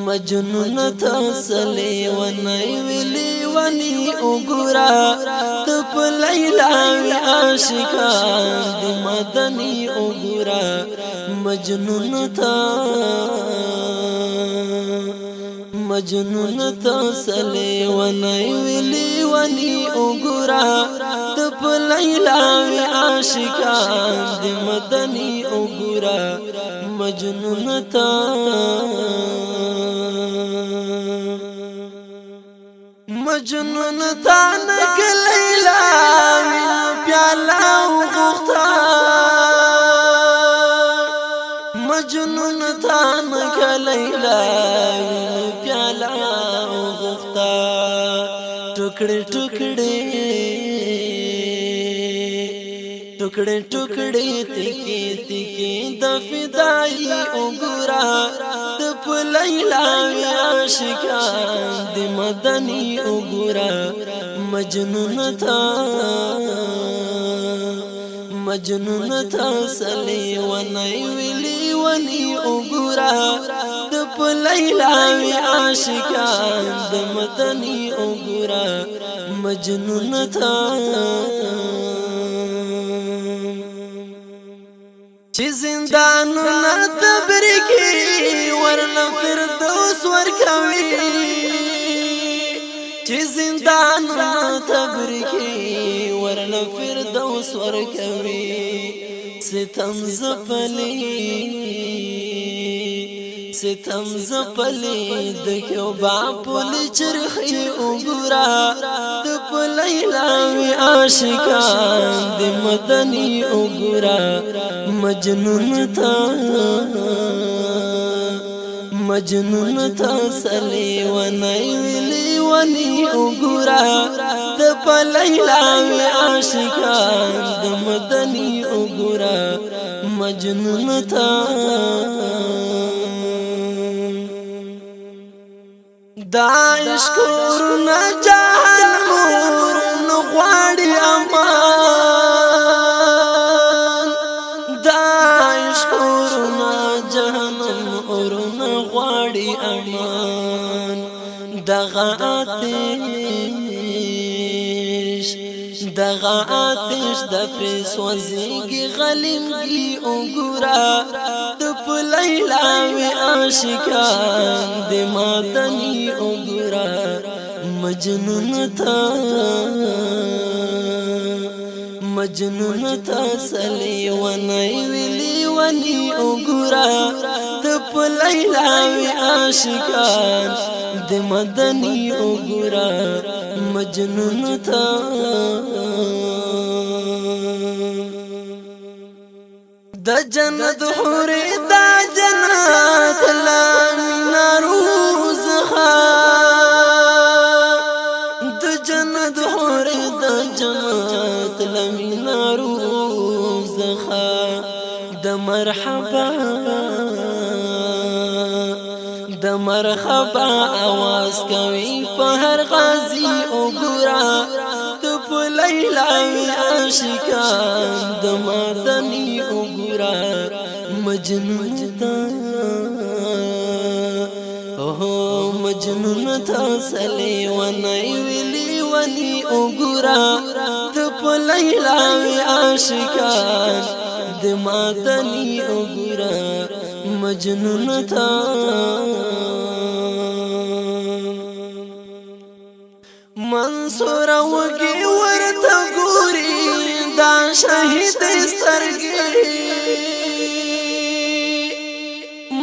مجنون تا سلی ونی ویلی ونی اگرا تپ لیلا وی عاشقان دی مدنی اگرا مجنون تا سلی ونی ویلی ونی اگرا تپ لیلا وی عاشقان دی مدنی اگرا مجنون تا نک لیلا وین پیالا غوختا مجنون تا نک لیلا وین پیالا غوختا ٹکڑے تکی تکی د فدائی اگرا تپ لیلا وی عاشقان دی مدنی اگرا مجنون تا سلی ونی ویلی ونی اگرا تپ لیلا وی عاشقان دی مدنی اگرا مجنون تا چی زندانونا تبریکی ورنا فردوس ورکوی چی زندانونا تبریکی ورنا فردوس ورکوی ستم زپلی دکیو باپولی چرخی اگرا دپ لیلا وی عاشقان دی مدنی اگرا مجنون تا سلی ونی ویلی ونی اگرا دپ لیلا وی عاشقان دی مدنی اگرا مجنون تا دا عشقورنا جهنم ورن غواړي امان دا عشقورنا جهنم ورن غواړي امان دغه آتش د پرسوځيږي غليمږي وګورا تپ لیلا وی عاشقان دی مدنی وګورا مجنون تا سلی ونی ویلی ونی وګورا تپ لیلا وی عاشقان دی مدنی وګورا مجنون تا د جنت حور د جنت لامنا روزخا د جنت حور د جنت لامنا روزخا د مرحبا आवाज کوي په هر غازی وګرا تپ لیلا وی عاشقان د مدنی وګرا مجنون تا سلی ونی ویلی ونی وګرا تپ لیلا وی عاشقان د مدنی وګرا مجنون تا منصور وگی ورتا گوری دا شهید سترگی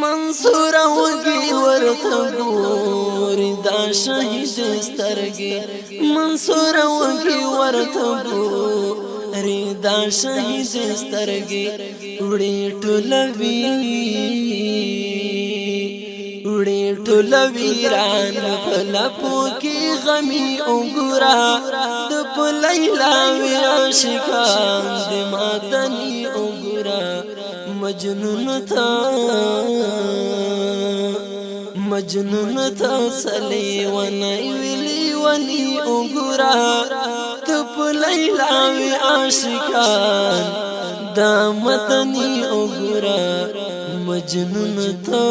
منصور وگی ورتا گوری دا شهید سترگی منصور وگی ورتا گوری دا شهید سترگی وڑی ټولوی ران پلپو کی غمی اگرا دپ لیلا وی عاشقان دی مدنی اگرا مجنون تا سلی ونی ویلی ونی اگرا دپ لیلا وی عاشقان دا مدني وګرا مجنون ته